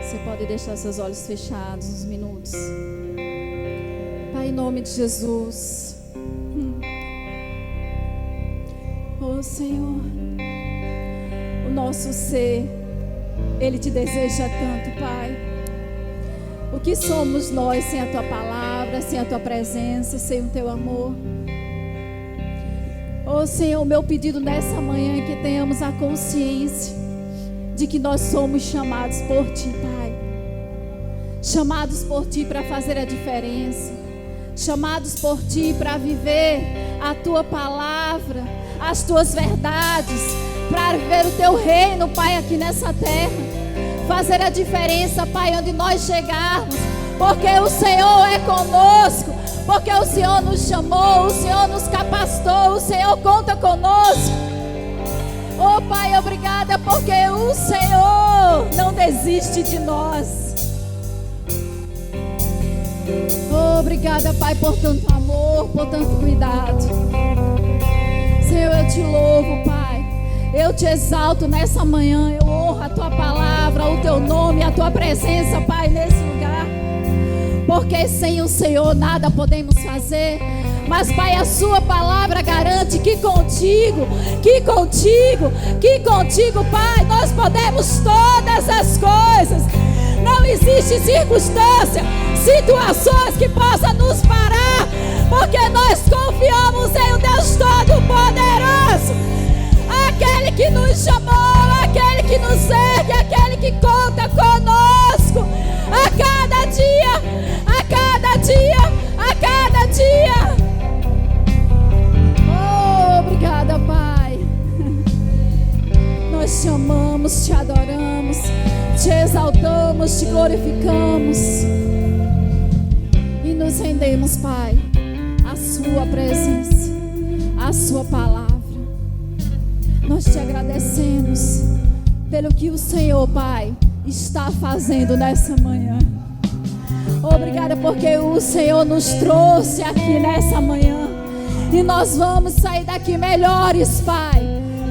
Você pode deixar seus olhos fechados uns minutos. Pai, em nome de Jesus. Oh Senhor, o nosso ser, Ele te deseja tanto, Pai. O que somos nós sem a Tua palavra, sem a Tua presença, sem o Teu amor? Oh Senhor, o meu pedido nessa manhã é que tenhamos a consciência de que nós somos chamados por Ti, Pai. Chamados por Ti para fazer a diferença. Chamados por Ti para viver a Tua palavra, as Tuas verdades, para viver o Teu reino, Pai, aqui nessa terra. Fazer a diferença, Pai, onde nós chegarmos, porque o Senhor é conosco, porque o Senhor nos chamou, o Senhor nos capacitou, o Senhor conta conosco. Oh Pai, obrigada, porque o Senhor não desiste de nós. Oh, obrigada, Pai, por tanto amor, por tanto cuidado. Senhor, eu te louvo, Pai. Eu te exalto nessa manhã. Eu honro a Tua palavra, o Teu nome, a Tua presença, Pai, nesse lugar. Porque sem o Senhor nada podemos fazer. Mas, Pai, a Sua palavra garante que contigo, Pai, nós podemos todas as coisas. Não existe circunstância, situações que possam nos parar, porque nós confiamos em um Deus Todo-Poderoso, aquele que nos chamou, aquele que nos ergue, aquele que conta conosco a cada dia, a cada dia, a cada dia. Oh, obrigada, Pai. Nós te amamos, te adoramos, te exaltamos, te glorificamos e nos rendemos, Pai, à Sua presença, à Sua palavra. Nós te agradecemos pelo que o Senhor, Pai, está fazendo nessa manhã. Obrigada porque o Senhor nos trouxe aqui nessa manhã e nós vamos sair daqui melhores, Pai,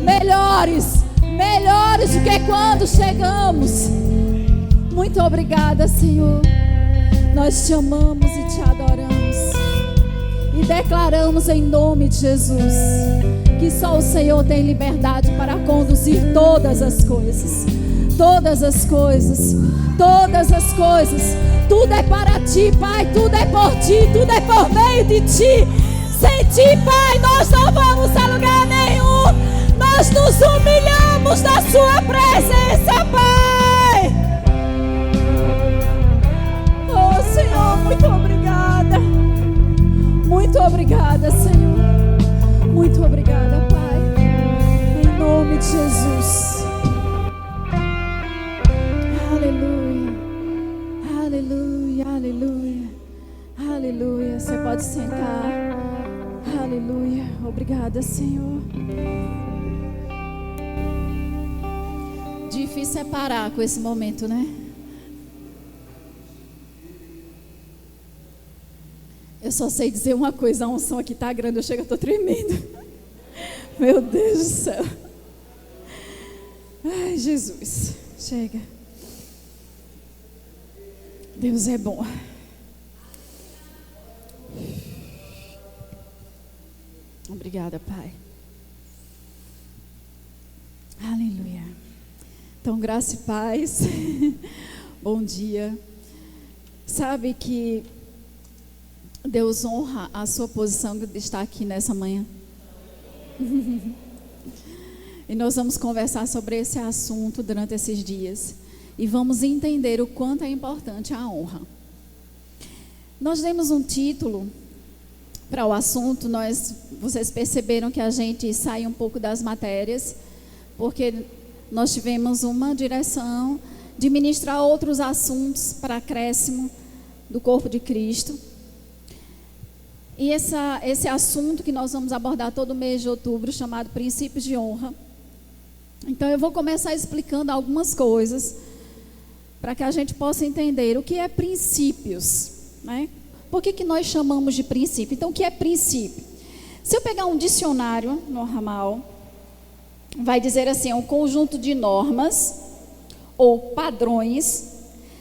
melhores do que quando chegamos. Muito obrigada, Senhor. Nós te amamos e te adoramos e declaramos em nome de Jesus que só o Senhor tem liberdade para conduzir todas as coisas. Todas as coisas, todas as coisas. Tudo é para Ti, Pai, tudo é por Ti, tudo é por meio de Ti. Sem Ti, Pai, nós não vamos a lugar nenhum. Nós nos humilhamos na Sua presença, Pai. Oh, Senhor, muito obrigada. Muito obrigada, Senhor. Muito obrigada, Pai. Em nome de Jesus. Aleluia. Aleluia, aleluia. Aleluia. Você pode sentar. Aleluia. Obrigada, Senhor. Difícil é parar com esse momento, né? Eu só sei dizer uma coisa, a unção aqui tá grande, eu chego, eu tô tremendo. Meu Deus do céu. Ai, Jesus, chega. Deus é bom. Obrigada, Pai. Aleluia. Então, graça e paz. Bom dia. Sabe que Deus honra a sua posição de estar aqui nessa manhã. E nós vamos conversar sobre esse assunto durante esses dias. E vamos entender o quanto é importante a honra. Nós demos um título para o assunto. Vocês perceberam que a gente sai um pouco das matérias, porque nós tivemos uma direção de ministrar outros assuntos para acréscimo do corpo de Cristo. E esse assunto que nós vamos abordar todo mês de outubro, chamado Princípios de Honra. Então eu vou começar explicando algumas coisas, para que a gente possa entender o que é princípios, né? Por que nós chamamos de princípio? Então, o que é princípio? Se eu pegar um dicionário normal, vai dizer assim, é um conjunto de normas ou padrões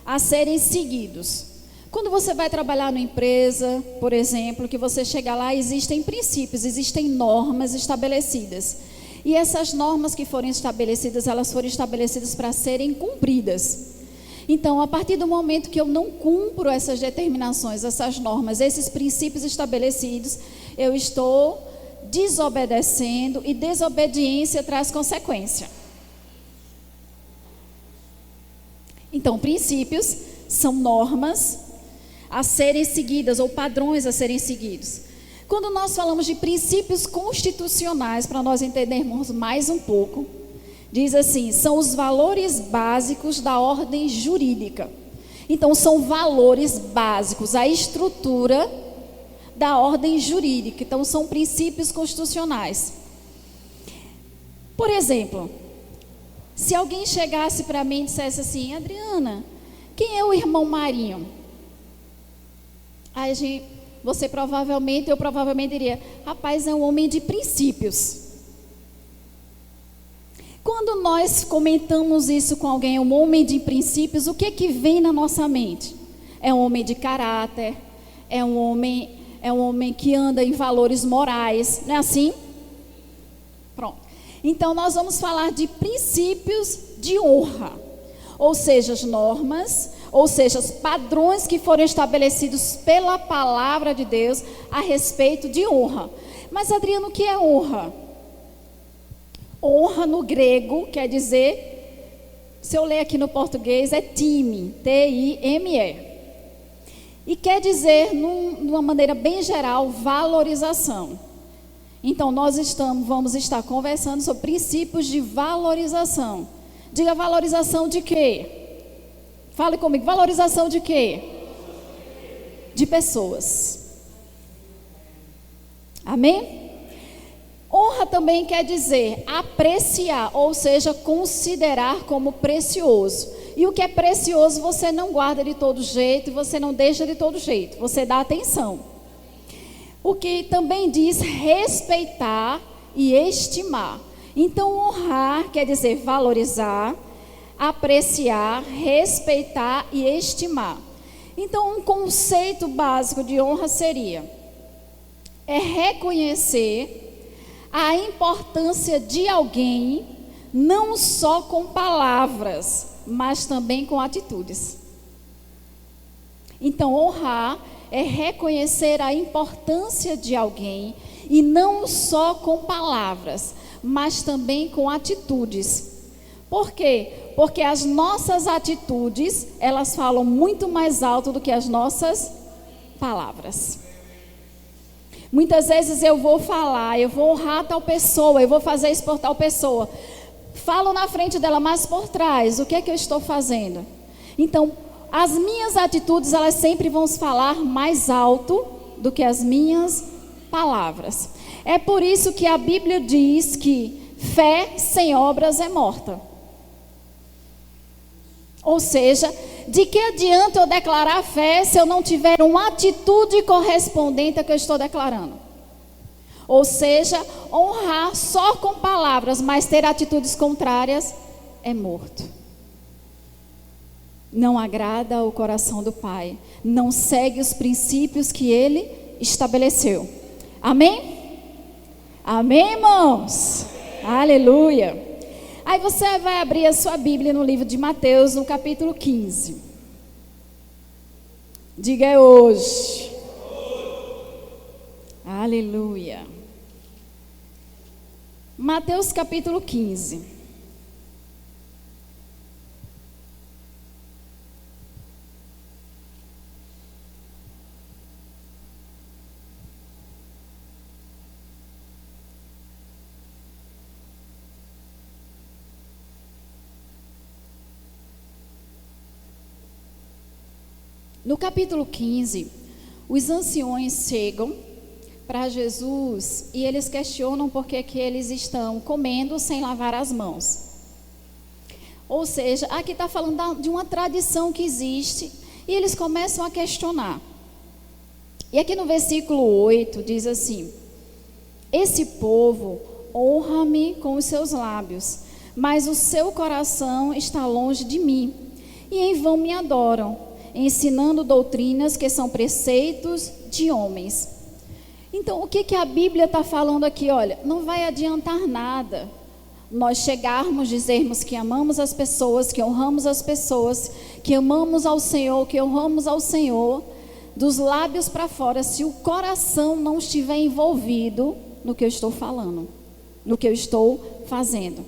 a serem seguidos. Quando você vai trabalhar numa empresa, por exemplo, que você chega lá, existem princípios, existem normas estabelecidas. E essas normas que forem estabelecidas, elas foram estabelecidas para serem cumpridas. Então, a partir do momento que eu não cumpro essas determinações, essas normas, esses princípios estabelecidos, eu estou desobedecendo, e desobediência traz consequência. Então, princípios são normas a serem seguidas ou padrões a serem seguidos. Quando nós falamos de princípios constitucionais, para nós entendermos mais um pouco, diz assim, são os valores básicos da ordem jurídica. Então, são valores básicos, a estrutura da ordem jurídica. Então, são princípios constitucionais. Por exemplo, se alguém chegasse para mim e dissesse assim, Adriana, quem é o irmão Marinho? Aí eu provavelmente diria, rapaz, é um homem de princípios. Quando nós comentamos isso com alguém, um homem de princípios, o que vem na nossa mente? É um homem de caráter, é um homem que anda em valores morais, não é assim? Pronto. Então, nós vamos falar de princípios de honra, ou seja, as normas, ou seja, os padrões que foram estabelecidos pela palavra de Deus a respeito de honra. Mas, Adriano, o que é honra? Honra no grego quer dizer, se eu ler aqui no português, é time, T-I-M-E. E quer dizer, de uma maneira bem geral, valorização. Então, vamos estar conversando sobre princípios de valorização. Diga, valorização de quê? Fale comigo, valorização de quê? De pessoas. Amém? Honra também quer dizer apreciar, ou seja, considerar como precioso. E o que é precioso você não guarda de todo jeito, você não deixa de todo jeito, você dá atenção. O que também diz respeitar e estimar. Então, honrar quer dizer valorizar, apreciar, respeitar e estimar. Então, um conceito básico de honra seria reconhecer a importância de alguém, não só com palavras, mas também com atitudes. Então, honrar é reconhecer a importância de alguém, e não só com palavras, mas também com atitudes. Por quê? Porque as nossas atitudes, elas falam muito mais alto do que as nossas palavras. Muitas vezes eu vou falar, eu vou honrar tal pessoa, eu vou fazer isso por tal pessoa. Falo na frente dela, mas por trás, o que é que eu estou fazendo? Então, as minhas atitudes, elas sempre vão falar mais alto do que as minhas palavras. É por isso que a Bíblia diz que fé sem obras é morta. Ou seja, de que adianta eu declarar fé se eu não tiver uma atitude correspondente ao que eu estou declarando? Ou seja, honrar só com palavras, mas ter atitudes contrárias, é morto. Não agrada ao coração do Pai. Não segue os princípios que Ele estabeleceu. Amém? Amém, irmãos? Aleluia. Aí você vai abrir a sua Bíblia no livro de Mateus, no capítulo 15. Diga, é hoje. Aleluia. Mateus capítulo 15. No capítulo 15, os anciões chegam para Jesus e eles questionam por que eles estão comendo sem lavar as mãos. Ou seja, aqui está falando de uma tradição que existe e eles começam a questionar. E aqui no versículo 8 diz assim: esse povo honra-me com os seus lábios, mas o seu coração está longe de mim. e em vão me adoram, ensinando doutrinas que são preceitos de homens. Então, o que a Bíblia está falando aqui? Olha, não vai adiantar nada nós chegarmos, dizermos que amamos as pessoas, que honramos as pessoas, que amamos ao Senhor, que honramos ao Senhor, dos lábios para fora, se o coração não estiver envolvido no que eu estou falando, no que eu estou fazendo.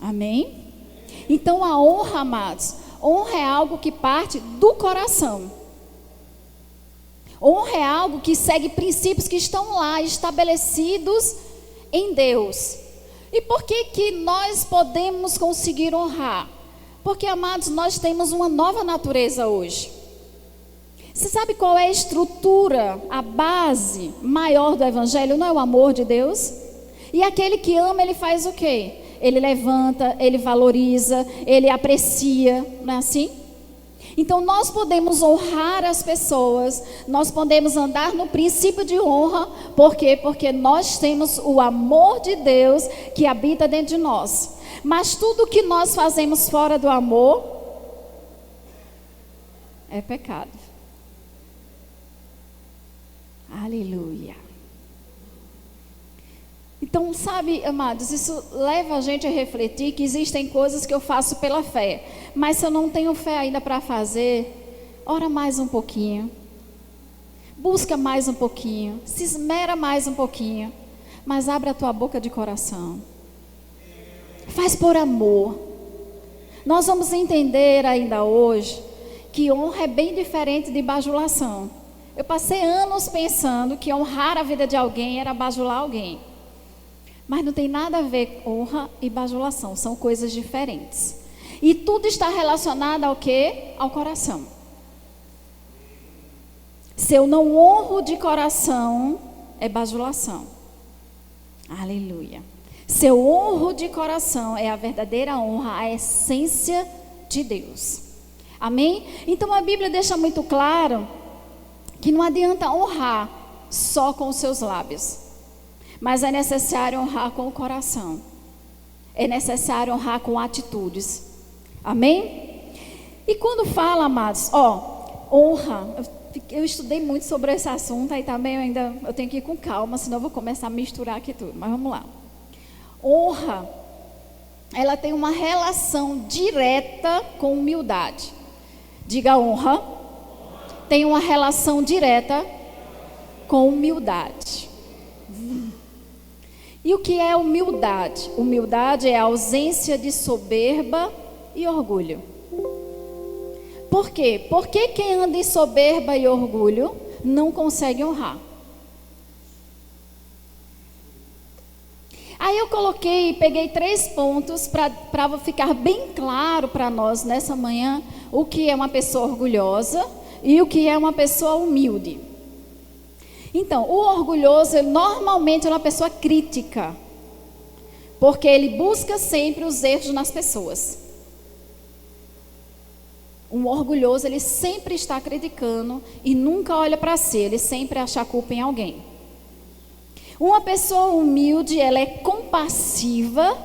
Amém? Então a honra, amados, honra é algo que parte do coração. Honra é algo que segue princípios que estão lá, estabelecidos em Deus. E por que nós podemos conseguir honrar? Porque, amados, nós temos uma nova natureza hoje. Você sabe qual é a estrutura, a base maior do Evangelho? Não é o amor de Deus? E aquele que ama, ele faz o quê? Ele levanta, ele valoriza, ele aprecia, não é assim? Então nós podemos honrar as pessoas, nós podemos andar no princípio de honra, por quê? Porque nós temos o amor de Deus que habita dentro de nós. Mas tudo que nós fazemos fora do amor é pecado. Aleluia. Então, sabe, amados, isso leva a gente a refletir que existem coisas que eu faço pela fé. Mas se eu não tenho fé ainda para fazer, ora mais um pouquinho. Busca mais um pouquinho. Se esmera mais um pouquinho. Mas abre a tua boca de coração. Faz por amor. Nós vamos entender ainda hoje que honra é bem diferente de bajulação. Eu passei anos pensando que honrar a vida de alguém era bajular alguém. Mas não tem nada a ver com honra e bajulação, são coisas diferentes. E tudo está relacionado ao quê? Ao coração. Se eu não honro de coração, é bajulação. Aleluia. Se eu honro de coração, é a verdadeira honra, a essência de Deus. Amém? Então a Bíblia deixa muito claro que não adianta honrar só com os seus lábios. Mas é necessário honrar com o coração. É necessário honrar com atitudes. Amém? E quando fala, amados, honra. Eu estudei muito sobre esse assunto, aí também eu tenho que ir com calma, senão eu vou começar a misturar aqui tudo. Mas vamos lá. Honra, ela tem uma relação direta com humildade. Diga honra. Tem uma relação direta com humildade. E o que é humildade? Humildade é a ausência de soberba e orgulho. Por quê? Porque quem anda em soberba e orgulho não consegue honrar. Aí eu peguei 3 pontos para ficar bem claro para nós nessa manhã o que é uma pessoa orgulhosa e o que é uma pessoa humilde. Então, o orgulhoso normalmente é uma pessoa crítica, porque ele busca sempre os erros nas pessoas. Um orgulhoso, ele sempre está criticando e nunca olha para si, ele sempre acha a culpa em alguém. Uma pessoa humilde, ela é compassiva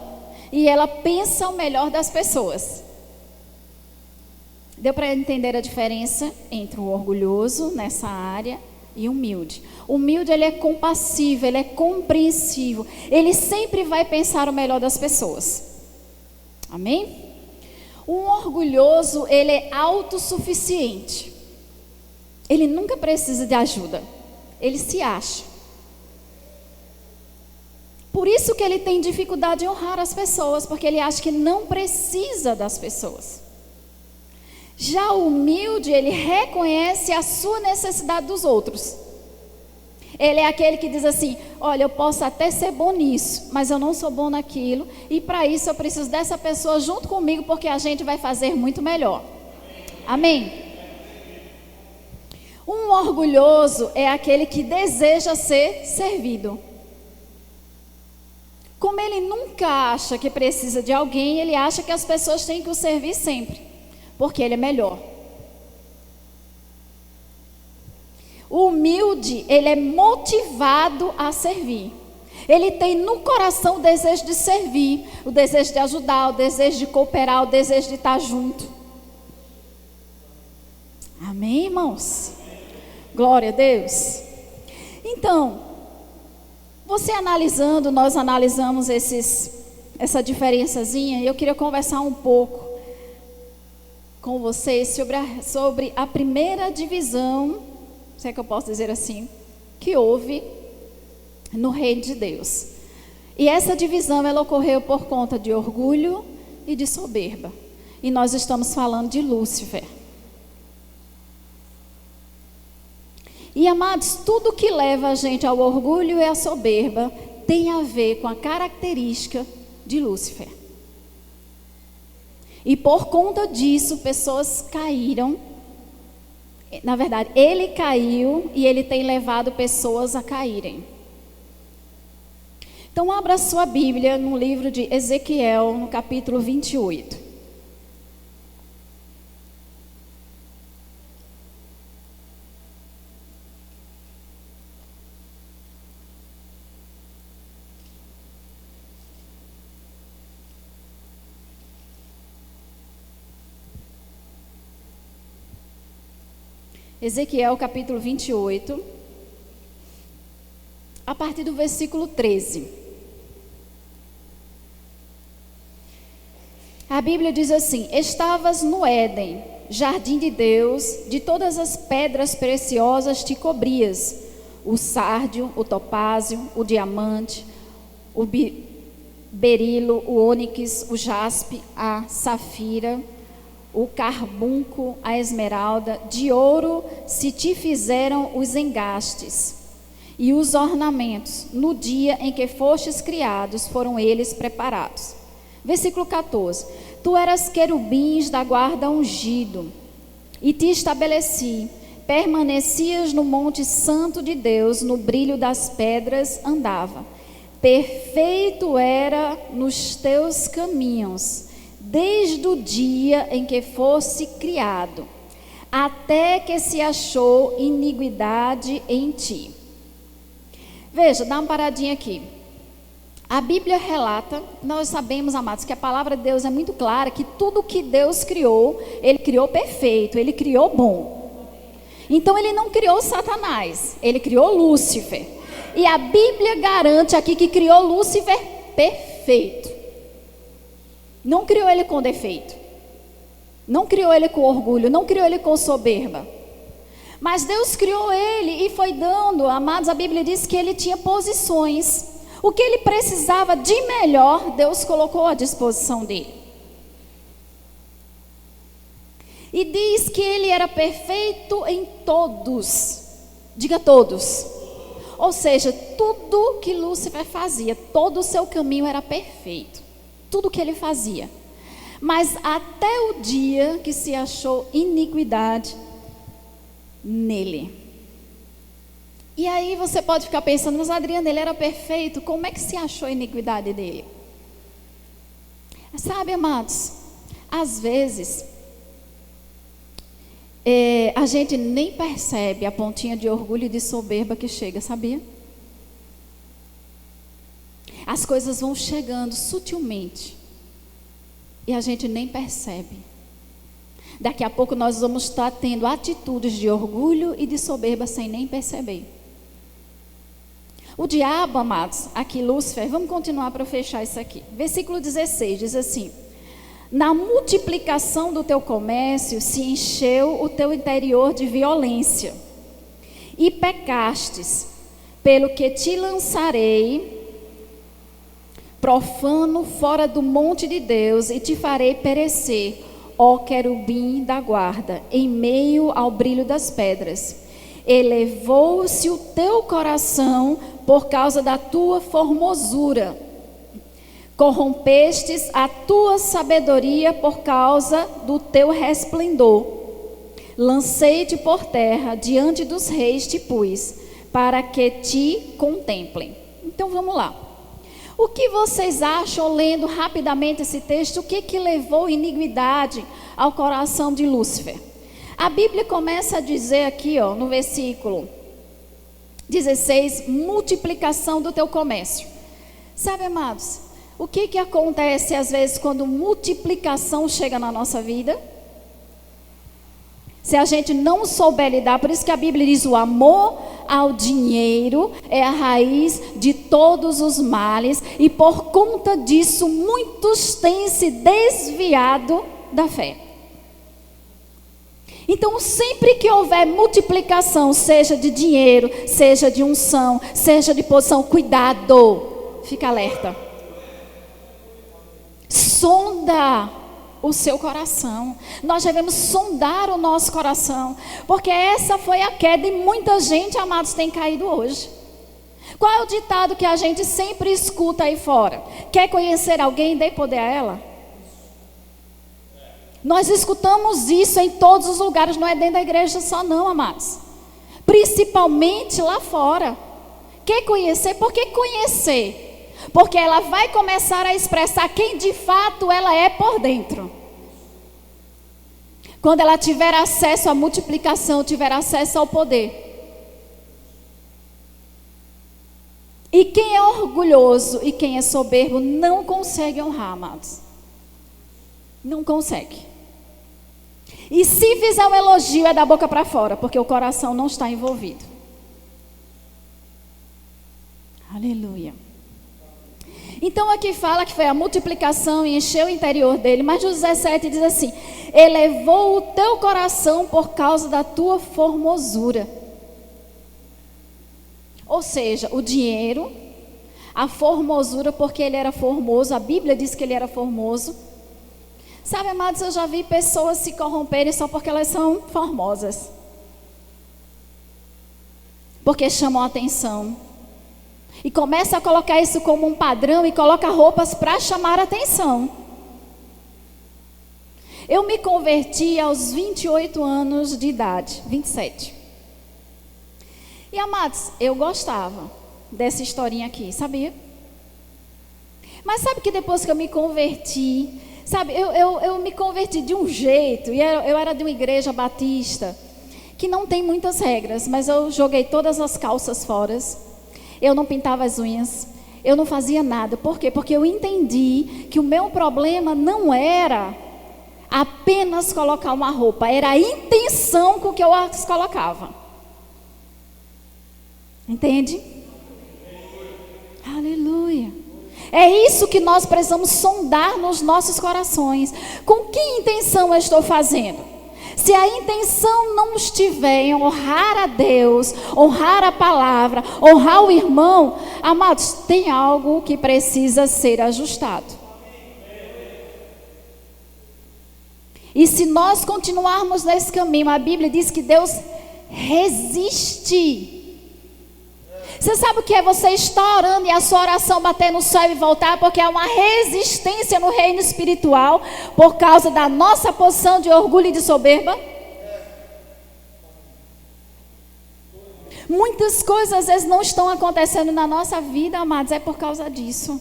e ela pensa o melhor das pessoas. Deu para entender a diferença entre o orgulhoso nessa área e humilde. Humilde, ele é compassivo, ele é compreensivo. Ele sempre vai pensar o melhor das pessoas. Amém? Um orgulhoso, ele é autossuficiente. Ele nunca precisa de ajuda. Ele se acha. Por isso que ele tem dificuldade em honrar as pessoas, porque ele acha que não precisa das pessoas. Já o humilde, ele reconhece a sua necessidade dos outros. Ele é aquele que diz assim, olha, eu posso até ser bom nisso, mas eu não sou bom naquilo, e para isso eu preciso dessa pessoa junto comigo, porque a gente vai fazer muito melhor. Amém? Um orgulhoso é aquele que deseja ser servido. Como ele nunca acha que precisa de alguém, ele acha que as pessoas têm que o servir sempre, porque ele é melhor. O humilde, ele é motivado a servir. Ele tem no coração o desejo de servir, o desejo de ajudar, o desejo de cooperar, o desejo de estar junto. Amém, irmãos? Glória a Deus. Então, você analisando, nós analisamos essa diferençazinha, e eu queria conversar um pouco com vocês sobre a primeira divisão, se é que eu posso dizer assim, que houve no reino de Deus. E essa divisão, ela ocorreu por conta de orgulho e de soberba. E nós estamos falando de Lúcifer. E amados, tudo que leva a gente ao orgulho e à soberba tem a ver com a característica de Lúcifer. E por conta disso, pessoas caíram. Na verdade, ele caiu e ele tem levado pessoas a caírem. Então, abra sua Bíblia no livro de Ezequiel, no capítulo 28. Ezequiel capítulo 28, a partir do versículo 13. A Bíblia diz assim: estavas no Éden, jardim de Deus, de todas as pedras preciosas te cobrias, o sárdio, o topázio, o diamante, o berilo, o ônix, o jaspe, a safira, o carbunco, a esmeralda, de ouro se te fizeram os engastes, e os ornamentos, no dia em que fostes criados, foram eles preparados. Versículo 14: tu eras querubins da guarda ungido, e te estabeleci, permanecias no monte santo de Deus, no brilho das pedras andava, perfeito era nos teus caminhos, desde o dia em que fosse criado, até que se achou iniquidade em ti. Veja, dá uma paradinha aqui. A Bíblia relata, nós sabemos, amados, que a palavra de Deus é muito clara, que tudo que Deus criou, Ele criou perfeito, Ele criou bom. Então Ele não criou Satanás, Ele criou Lúcifer. E a Bíblia garante aqui que criou Lúcifer perfeito. Não criou ele com defeito, não criou ele com orgulho, não criou ele com soberba. Mas Deus criou ele e foi dando, amados, a Bíblia diz que ele tinha posições. O que ele precisava de melhor, Deus colocou à disposição dele. E diz que ele era perfeito em todos, diga todos. Ou seja, tudo que Lúcifer fazia, todo o seu caminho era perfeito. Tudo que ele fazia. Mas até o dia que se achou iniquidade nele. E aí você pode ficar pensando, mas Adriana, ele era perfeito, como é que se achou a iniquidade dele? Sabe, amados, às vezes a gente nem percebe a pontinha de orgulho e de soberba que chega, sabia? As coisas vão chegando sutilmente e a gente nem percebe. Daqui a pouco nós vamos estar tendo atitudes de orgulho e de soberba sem nem perceber. O diabo, amados, aqui Lúcifer, vamos continuar para fechar isso aqui. Versículo 16 diz assim: na multiplicação do teu comércio se encheu o teu interior de violência, e pecastes, pelo que te lançarei profano fora do monte de Deus, e te farei perecer, ó querubim da guarda, em meio ao brilho das pedras. Elevou-se o teu coração por causa da tua formosura, corrompestes a tua sabedoria por causa do teu resplendor. Lancei-te por terra, diante dos reis te pus, para que te contemplem. Então vamos lá. O que vocês acham, lendo rapidamente esse texto, o que levou iniquidade ao coração de Lúcifer? A Bíblia começa a dizer aqui, no versículo 16, multiplicação do teu comércio. Sabe, amados, o que acontece às vezes quando multiplicação chega na nossa vida? Se a gente não souber lidar, por isso que a Bíblia diz: o amor ao dinheiro é a raiz de todos os males, e por conta disso muitos têm se desviado da fé. Então, sempre que houver multiplicação, seja de dinheiro, seja de unção, seja de posição, cuidado, fica alerta. Sonda o seu coração. Nós devemos sondar o nosso coração, porque essa foi a queda e muita gente, amados, tem caído hoje. Qual é o ditado que a gente sempre escuta aí fora? Quer conhecer alguém, dê poder a ela? Nós escutamos isso em todos os lugares, não é dentro da igreja só não, amados. Principalmente lá fora. Quer conhecer? Por que conhecer? Porque ela vai começar a expressar quem de fato ela é por dentro. Quando ela tiver acesso à multiplicação, tiver acesso ao poder. E quem é orgulhoso e quem é soberbo não consegue honrar, amados. Não consegue. E se fizer um elogio é da boca para fora, porque o coração não está envolvido. Aleluia. Então aqui fala que foi a multiplicação e encheu o interior dele. Mas no 17 diz assim: elevou o teu coração por causa da tua formosura. Ou seja, o dinheiro, a formosura, porque ele era formoso. A Bíblia diz que ele era formoso. Sabe, amados, eu já vi pessoas se corromperem só porque elas são formosas. Porque chamam a atenção. E começa a colocar isso como um padrão e coloca roupas para chamar a atenção. Eu me converti aos 28 anos de idade, 27. E, amados, eu gostava dessa historinha aqui, sabia? Mas sabe que depois que eu me converti, sabe, eu me converti de um jeito, e eu era de uma igreja batista, que não tem muitas regras, mas eu joguei todas as calças fora. Eu não pintava as unhas, eu não fazia nada. Por quê? Porque eu entendi que o meu problema não era apenas colocar uma roupa, era a intenção com que eu as colocava. Entende? Aleluia. É isso que nós precisamos sondar nos nossos corações. Com que intenção eu estou fazendo? Se a intenção não estiver em honrar a Deus, honrar a palavra, honrar o irmão, amados, tem algo que precisa ser ajustado. E se nós continuarmos nesse caminho, a Bíblia diz que Deus resiste. Você sabe o que é você estar orando e a sua oração bater no céu e voltar? Porque há uma resistência no reino espiritual por causa da nossa posição de orgulho e de soberba. Muitas coisas às vezes não estão acontecendo na nossa vida, amados, é por causa disso.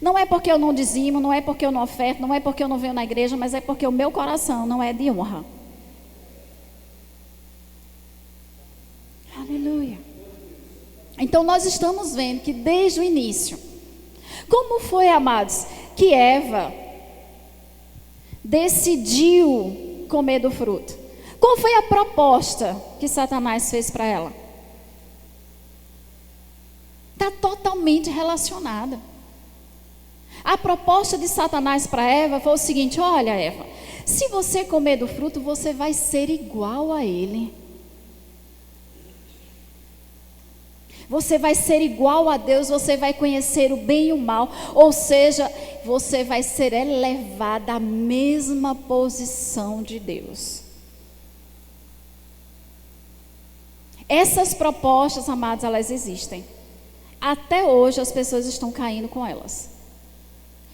Não é porque eu não dizimo, não é porque eu não oferto, não é porque eu não venho na igreja, mas é porque o meu coração não é de honra. Aleluia. Então nós estamos vendo que desde o início, como foi, amados, que Eva decidiu comer do fruto? Qual foi a proposta que Satanás fez para ela? Está totalmente relacionada. A proposta de Satanás para Eva foi o seguinte: olha, Eva, se você comer do fruto, você vai ser igual a ele. Você vai ser igual a Deus, você vai conhecer o bem e o mal. Ou seja, você vai ser elevado à mesma posição de Deus. Essas propostas, amados, elas existem. Até hoje as pessoas estão caindo com elas.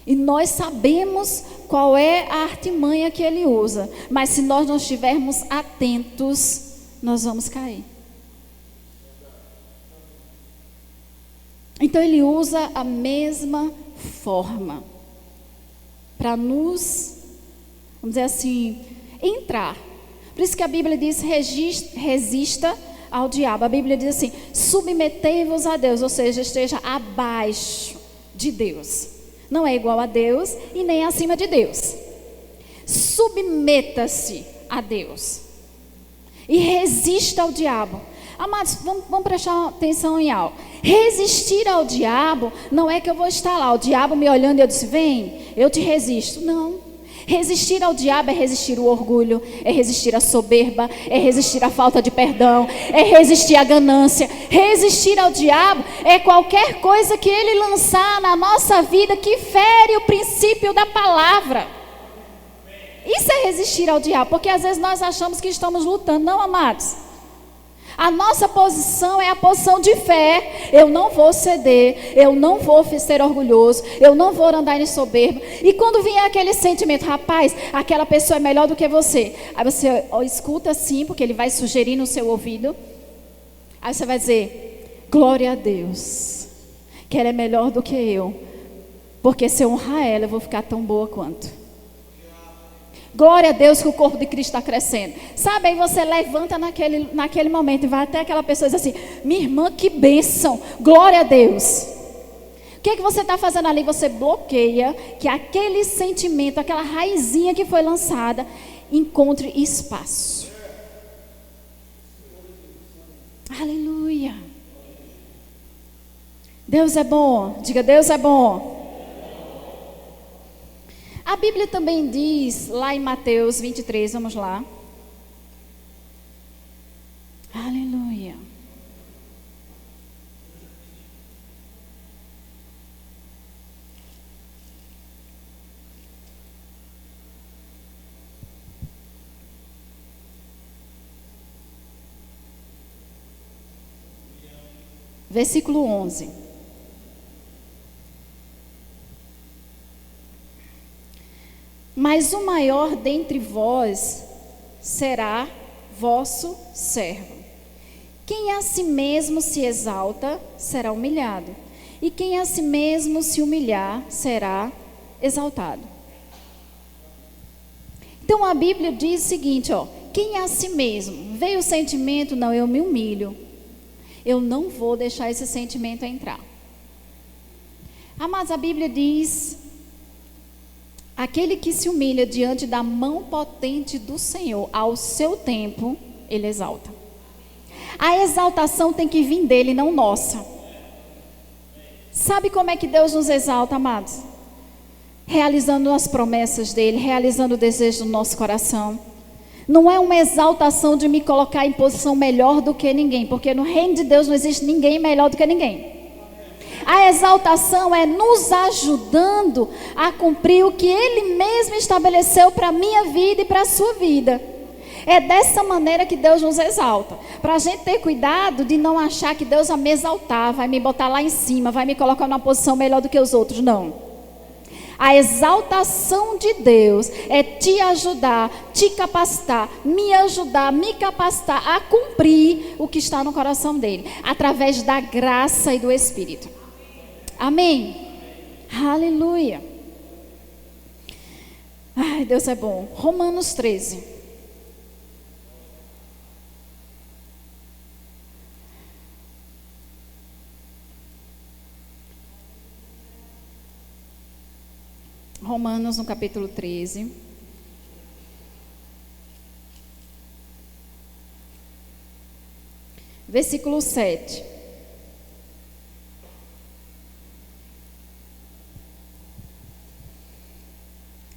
E nós sabemos qual é a artimanha que ele usa. Mas se nós não estivermos atentos, nós vamos cair. Então ele usa a mesma forma para nos, vamos dizer assim, entrar. Por isso que a Bíblia diz: resista ao diabo. A Bíblia diz assim: submetei-vos a Deus, ou seja, esteja abaixo de Deus. Não é igual a Deus e nem acima de Deus. Submeta-se a Deus. e resista ao diabo. Amados, vamos prestar atenção em algo. Resistir ao diabo não é que eu vou estar lá, o diabo me olhando e eu disse, vem, eu te resisto. Não. Resistir ao diabo é resistir o orgulho, é resistir a soberba, é resistir a falta de perdão, é resistir a ganância. Resistir ao diabo é qualquer coisa que ele lançar na nossa vida que fere o princípio da palavra. Isso é resistir ao diabo, porque às vezes nós achamos que estamos lutando. Não, amados. A nossa posição é a posição de fé. Eu não vou ceder, eu não vou ser orgulhoso, eu não vou andar em soberba. E quando vier aquele sentimento, rapaz, aquela pessoa é melhor do que você. Aí você escuta assim, porque ele vai sugerir no seu ouvido. Aí você vai dizer, glória a Deus, que ela é melhor do que eu. Porque se eu honrar ela, eu vou ficar tão boa quanto. Glória a Deus que o corpo de Cristo está crescendo. Sabe, aí você levanta naquele momento e vai até aquela pessoa e diz assim, minha irmã, que bênção, glória a Deus. O que você está fazendo ali? Você bloqueia que aquele sentimento, aquela raizinha que foi lançada, encontre espaço. Aleluia. Deus é bom, diga Deus é bom. A Bíblia também diz, lá em Mateus 23, vamos lá. Aleluia. Versículo 11. Mas o maior dentre vós será vosso servo. Quem a si mesmo se exalta, será humilhado. E quem a si mesmo se humilhar, será exaltado. Então a Bíblia diz o seguinte, quem a si mesmo, veio o sentimento, não, eu me humilho. Eu não vou deixar esse sentimento entrar. Mas a Bíblia diz, aquele que se humilha diante da mão potente do Senhor, ao seu tempo, ele exalta. A exaltação tem que vir dele, não nossa. Sabe como é que Deus nos exalta, amados? Realizando as promessas dele, realizando o desejo do nosso coração. Não é uma exaltação de me colocar em posição melhor do que ninguém, porque no reino de Deus não existe ninguém melhor do que ninguém. A exaltação é nos ajudando a cumprir o que Ele mesmo estabeleceu para a minha vida e para a sua vida. É dessa maneira que Deus nos exalta. Para a gente ter cuidado de não achar que Deus vai me exaltar, vai me botar lá em cima, vai me colocar numa posição melhor do que os outros. Não. A exaltação de Deus é te ajudar, te capacitar, me ajudar, me capacitar a cumprir o que está no coração dele, através da graça e do Espírito. Amém? Aleluia. Ai, Deus é bom. Romanos 13. Romanos no capítulo 13. Versículo 7.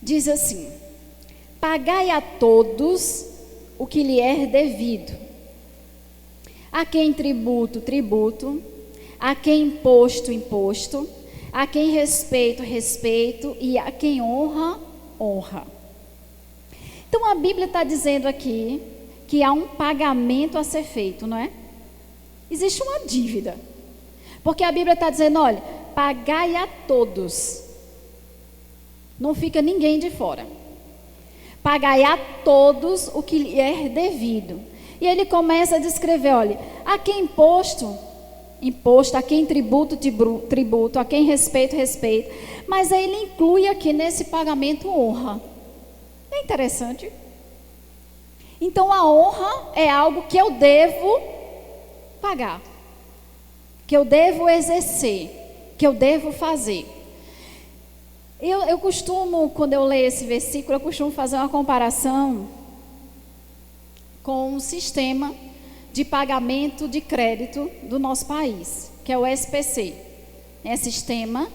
Diz assim: pagai a todos o que lhe é devido. A quem tributo, tributo. A quem imposto, imposto. A quem respeito, respeito. E a quem honra, honra. Então a Bíblia está dizendo aqui que há um pagamento a ser feito, não é? Existe uma dívida. Porque a Bíblia está dizendo, olha, pagai a todos. Não fica ninguém de fora. Pagai a todos o que lhe é devido. E ele começa a descrever, olha, a quem imposto, imposto, a quem tributo, tributo, a quem respeito, respeito. Mas aí ele inclui aqui nesse pagamento honra. É interessante. Então a honra é algo que eu devo pagar, que eu devo exercer, que eu devo fazer. Eu costumo, quando eu leio esse versículo, eu costumo fazer uma comparação com um sistema de pagamento de crédito do nosso país, que é o SPC. É Sistema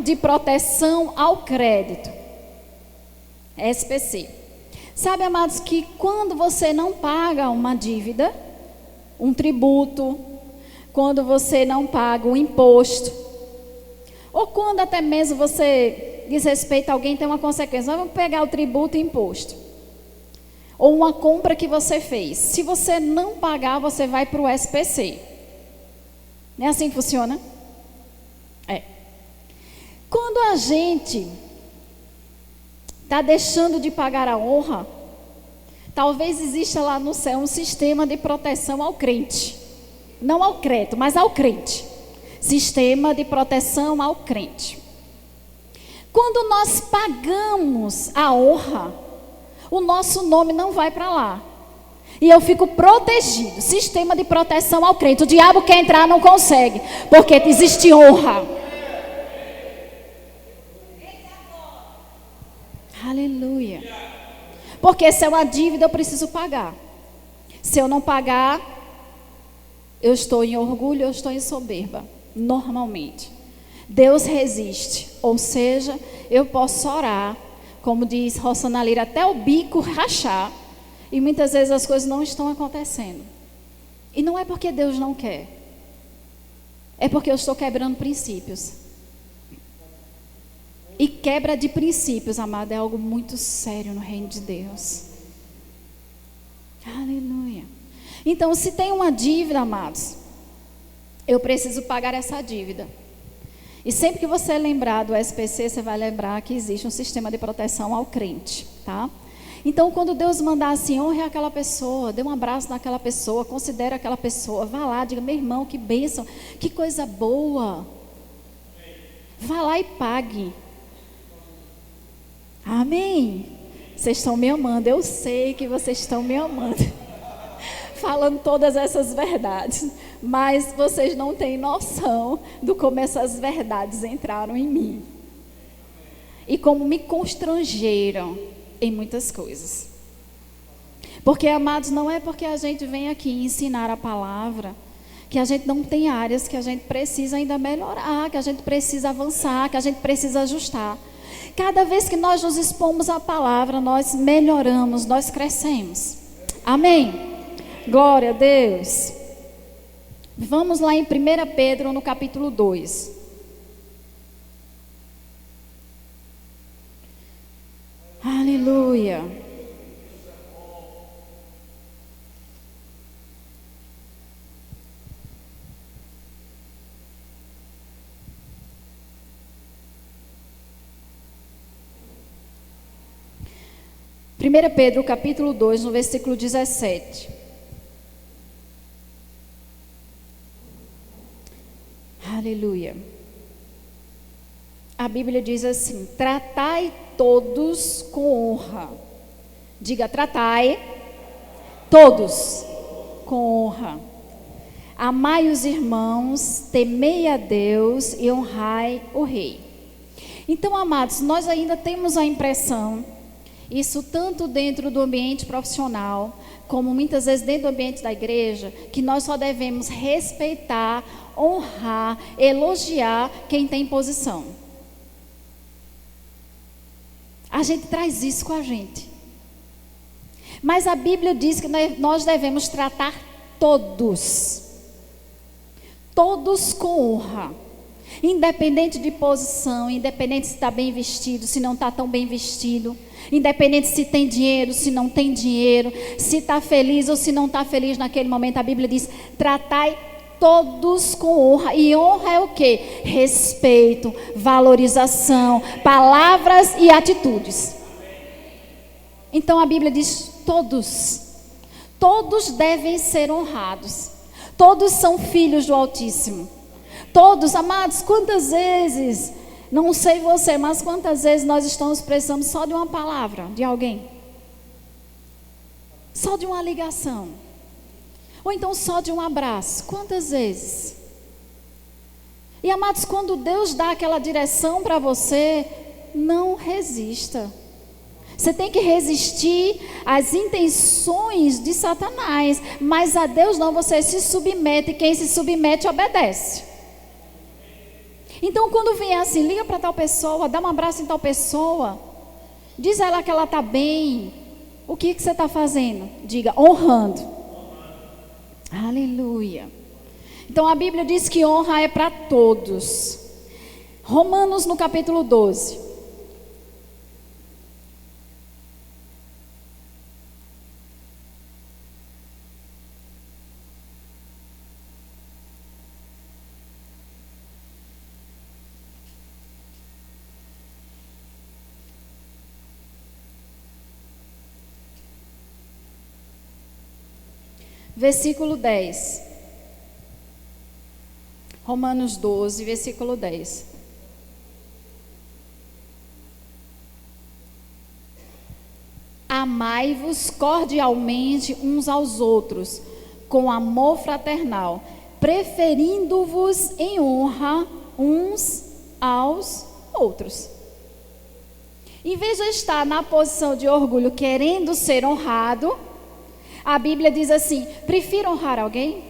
de Proteção ao Crédito. SPC. Sabe, amados, que quando você não paga uma dívida, um tributo, quando você não paga um imposto, ou quando até mesmo você desrespeita alguém, tem uma consequência. Vamos pegar o tributo e imposto. Ou uma compra que você fez. Se você não pagar, você vai para o SPC. Não é assim que funciona? É. Quando a gente está deixando de pagar a honra, talvez exista lá no céu um sistema de proteção ao crente. Não ao crédito, mas ao crente. Sistema de proteção ao crente. Quando nós pagamos a honra, o nosso nome não vai para lá. E eu fico protegido. Sistema de proteção ao crente. O diabo quer entrar, não consegue. Porque existe honra. Aleluia. Porque se é uma dívida, eu preciso pagar. Se eu não pagar, eu estou em orgulho, eu estou em soberba. Normalmente. Deus resiste. Ou seja, eu posso orar, como diz Rossana Lira, até o bico rachar. E muitas vezes as coisas não estão acontecendo. E não é porque Deus não quer. É porque eu estou quebrando princípios. E quebra de princípios, amado, é algo muito sério no reino de Deus. Aleluia. Então, se tem uma dívida, amados, eu preciso pagar essa dívida. E sempre que você lembrar do SPC, você vai lembrar que existe um sistema de proteção ao crente, tá? Então, quando Deus mandar assim, honre aquela pessoa, dê um abraço naquela pessoa, considere aquela pessoa, vá lá, diga, meu irmão, que bênção, que coisa boa. Vá lá e pague. Amém? Vocês estão me amando, eu sei que vocês estão me amando. Falando todas essas verdades, mas vocês não têm noção do como essas verdades entraram em mim. E como me constrangeram em muitas coisas. Porque, amados, não é porque a gente vem aqui ensinar a palavra que a gente não tem áreas que a gente precisa ainda melhorar, que a gente precisa avançar, que a gente precisa ajustar. Cada vez que nós nos expomos à palavra, nós melhoramos, nós crescemos. Amém? Glória a Deus. Vamos lá em 1 Pedro, no capítulo 2. Aleluia. Primeira Pedro, capítulo 2, no versículo 17. Aleluia. A Bíblia diz assim: tratai todos com honra. Diga, tratai todos com honra. Amai os irmãos, temei a Deus e honrai o rei. Então, amados, nós ainda temos a impressão, isso tanto dentro do ambiente profissional, como muitas vezes dentro do ambiente da igreja, que nós só devemos respeitar, honrar, elogiar quem tem posição. A gente traz isso com a gente. Mas a Bíblia diz que nós devemos tratar todos. Todos com honra. Independente de posição, independente se está bem vestido, se não está tão bem vestido. Independente se tem dinheiro, se não tem dinheiro. Se está feliz ou se não está feliz naquele momento. A Bíblia diz, tratai todos com honra. E honra é o quê? Respeito, valorização, palavras e atitudes. Então a Bíblia diz todos. Todos devem ser honrados. Todos são filhos do Altíssimo. Todos, amados, quantas vezes, não sei você, mas quantas vezes nós estamos precisando só de uma palavra de alguém? Só de uma ligação. Ou então só de um abraço. Quantas vezes? E, amados, quando Deus dá aquela direção para você, não resista. Você tem que resistir às intenções de Satanás, mas a Deus não, você se submete, e quem se submete obedece. Então quando vem assim, liga para tal pessoa, dá um abraço em tal pessoa, diz a ela que ela está bem, o que você está fazendo? Diga, honrando. Aleluia. Então a Bíblia diz que honra é para todos. Romanos no capítulo 12. Versículo 10. Romanos 12, versículo 10. Amai-vos cordialmente uns aos outros, com amor fraternal, preferindo-vos em honra uns aos outros. Em vez de estar na posição de orgulho, querendo ser honrado, a Bíblia diz assim, prefira honrar alguém?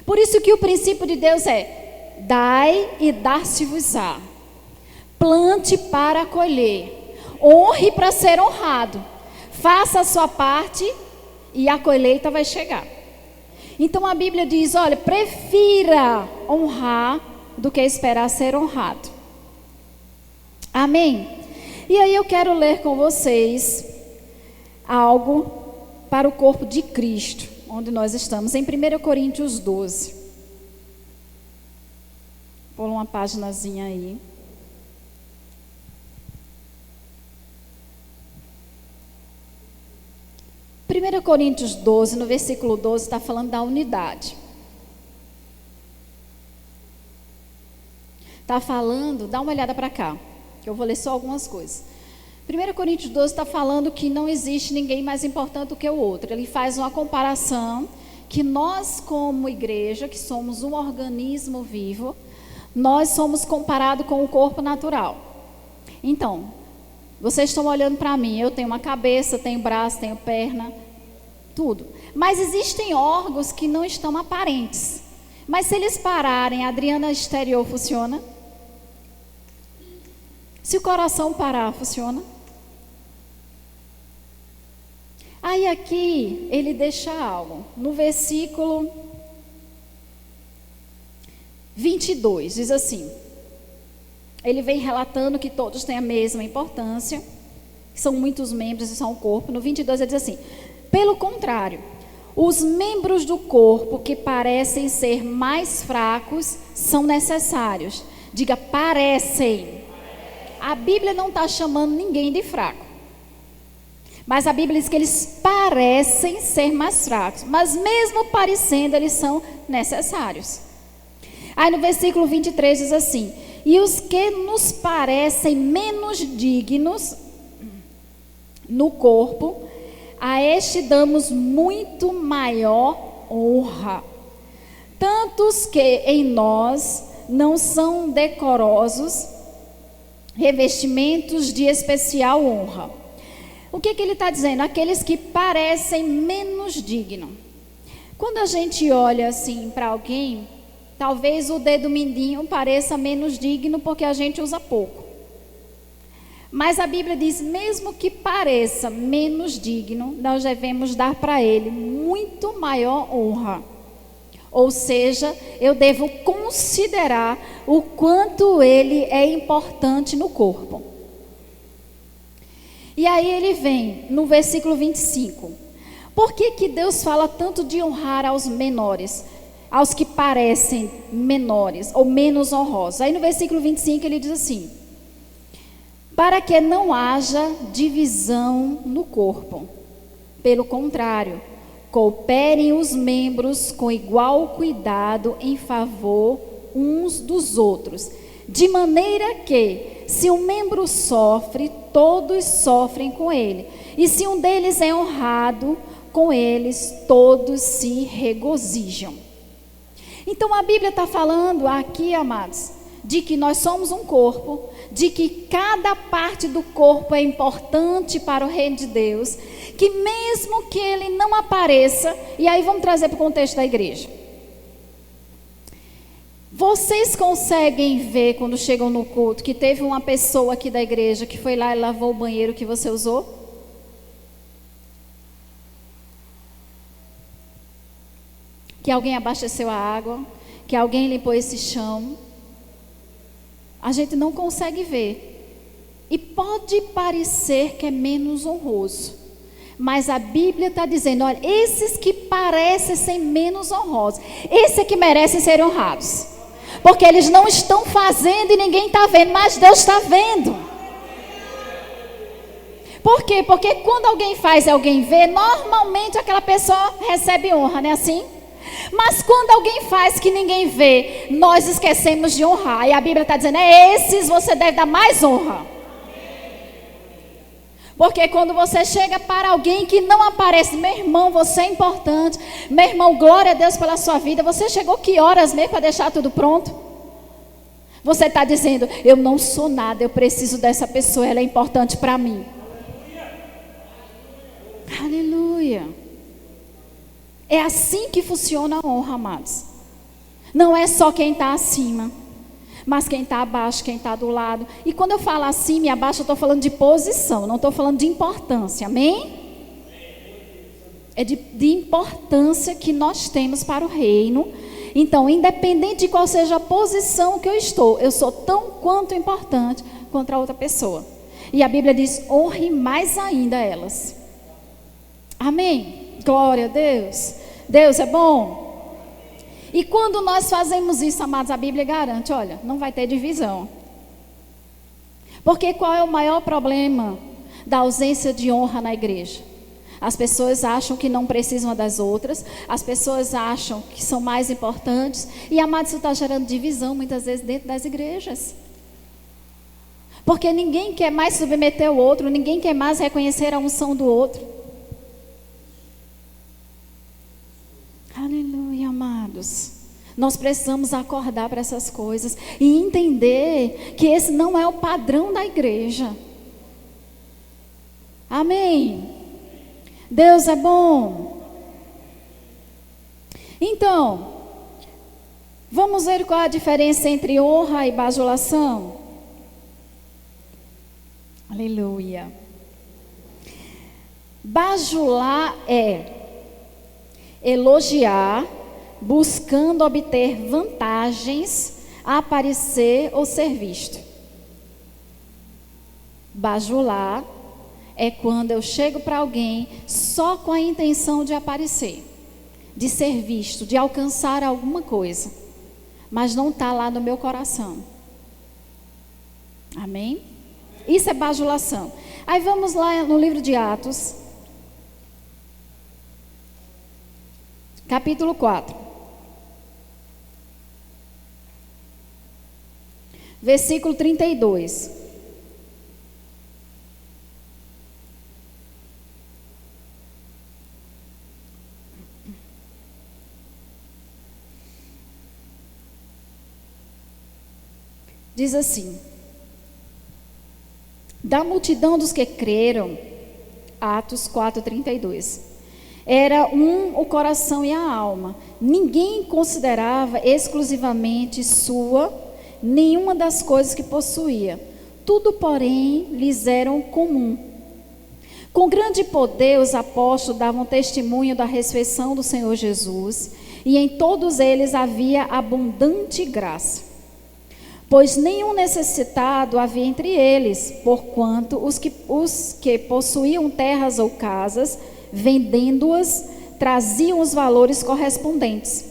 Por isso que o princípio de Deus é, dai e dar-se-vos-á. Plante para colher. Honre para ser honrado. Faça a sua parte e a colheita vai chegar. Então a Bíblia diz, olha, prefira honrar do que esperar ser honrado. Amém? E aí eu quero ler com vocês algo para o corpo de Cristo, onde nós estamos, em 1 Coríntios 12. Vou uma paginazinha aí. Primeiro Coríntios 12, no versículo 12, está falando da unidade. Está falando, dá uma olhada para cá, que eu vou ler só algumas coisas. 1 Coríntios 12 está falando que não existe ninguém mais importante do que o outro. Ele faz uma comparação que nós como igreja, que somos um organismo vivo, nós somos comparados com o corpo natural. Então, vocês estão olhando para mim, eu tenho uma cabeça, tenho braço, tenho perna, tudo. Mas existem órgãos que não estão aparentes. Mas se eles pararem, a Adriana exterior funciona? Se o coração parar, funciona? Aí aqui ele deixa algo, no versículo 22, diz assim, ele vem relatando que todos têm a mesma importância, que são muitos membros e são o corpo. No 22 ele diz assim, pelo contrário, os membros do corpo que parecem ser mais fracos são necessários. Diga, parecem. A Bíblia não está chamando ninguém de fraco. Mas a Bíblia diz que eles parecem ser mais fracos. Mas mesmo parecendo, eles são necessários. Aí no versículo 23 diz assim, e os que nos parecem menos dignos no corpo, a este damos muito maior honra. Tantos que em nós não são decorosos, revestimentos de especial honra. O que ele está dizendo? Aqueles que parecem menos dignos. Quando a gente olha assim para alguém, talvez o dedo mindinho pareça menos digno porque a gente usa pouco. Mas a Bíblia diz, mesmo que pareça menos digno, nós devemos dar para ele muito maior honra. Ou seja, eu devo considerar o quanto ele é importante no corpo. E aí ele vem no versículo 25. Por que Deus fala tanto de honrar aos menores? Aos que parecem menores ou menos honrosos. Aí no versículo 25 ele diz assim, para que não haja divisão no corpo. Pelo contrário, cooperem os membros com igual cuidado em favor uns dos outros. De maneira que, se um membro sofre, todos sofrem com ele. E se um deles é honrado, com eles todos se regozijam. Então a Bíblia está falando aqui, amados, de que nós somos um corpo, de que cada parte do corpo é importante para o reino de Deus, que mesmo que ele não apareça, e aí vamos trazer para o contexto da igreja. Vocês conseguem ver quando chegam no culto que teve uma pessoa aqui da igreja que foi lá e lavou o banheiro que você usou? Que alguém abasteceu a água, que alguém limpou esse chão? A gente não consegue ver. E pode parecer que é menos honroso, mas a Bíblia está dizendo, olha, esses que parecem ser menos honrosos, esses é que merecem ser honrados. Porque eles não estão fazendo e ninguém está vendo, mas Deus está vendo. Por quê? Porque quando alguém faz e alguém vê, normalmente aquela pessoa recebe honra, não é assim? Mas quando alguém faz que ninguém vê, nós esquecemos de honrar. E a Bíblia está dizendo, esses você deve dar mais honra. Porque quando você chega para alguém que não aparece, meu irmão, você é importante, meu irmão, glória a Deus pela sua vida, você chegou que horas mesmo para deixar tudo pronto? Você está dizendo, eu não sou nada, eu preciso dessa pessoa, ela é importante para mim. Aleluia. É assim que funciona a honra, amados. Não é só quem está acima, mas quem está abaixo, quem está do lado. E quando eu falo acima e abaixo, eu estou falando de posição, não estou falando de importância, amém? É de importância que nós temos para o reino. Então, independente de qual seja a posição que eu sou tão quanto importante quanto a outra pessoa. E a Bíblia diz, honre mais ainda elas. Amém? Glória a Deus. Deus é bom. E quando nós fazemos isso, amados, a Bíblia garante, olha, não vai ter divisão. Porque qual é o maior problema da ausência de honra na igreja? As pessoas acham que não precisam das outras, as pessoas acham que são mais importantes, e, amados, isso está gerando divisão muitas vezes dentro das igrejas. Porque ninguém quer mais submeter o outro, ninguém quer mais reconhecer a unção do outro. Aleluia, amados. Nós precisamos acordar para essas coisas e entender que esse não é o padrão da igreja. Amém? Deus é bom. Então, vamos ver qual a diferença entre honra e bajulação? Aleluia. Bajular é elogiar, buscando obter vantagens, aparecer ou ser visto. Bajular é quando eu chego para alguém só com a intenção de aparecer, de ser visto, de alcançar alguma coisa, mas não está lá no meu coração. Amém? Isso é bajulação. Aí vamos lá no livro de Atos, capítulo 4, versículo 32. Diz assim: da multidão dos que creram, Atos 4:32. Era um o coração e a alma. Ninguém considerava exclusivamente sua nenhuma das coisas que possuía. Tudo, porém, lhes era comum. Com grande poder, os apóstolos davam testemunho da ressurreição do Senhor Jesus, e em todos eles havia abundante graça. Pois nenhum necessitado havia entre eles, porquanto os que possuíam terras ou casas, vendendo-as, traziam os valores correspondentes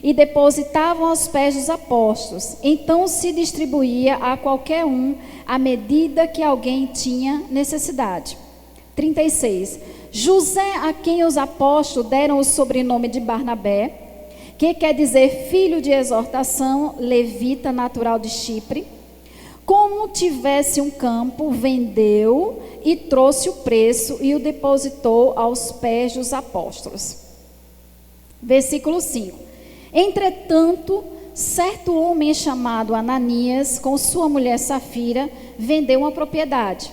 e depositavam aos pés dos apóstolos. Então se distribuía a qualquer um à medida que alguém tinha necessidade. 36. José, a quem os apóstolos deram o sobrenome de Barnabé, que quer dizer filho de exortação, levita natural de Chipre, como tivesse um campo, vendeu e trouxe o preço e o depositou aos pés dos apóstolos. Versículo 5. Entretanto, certo homem chamado Ananias, com sua mulher Safira, vendeu uma propriedade.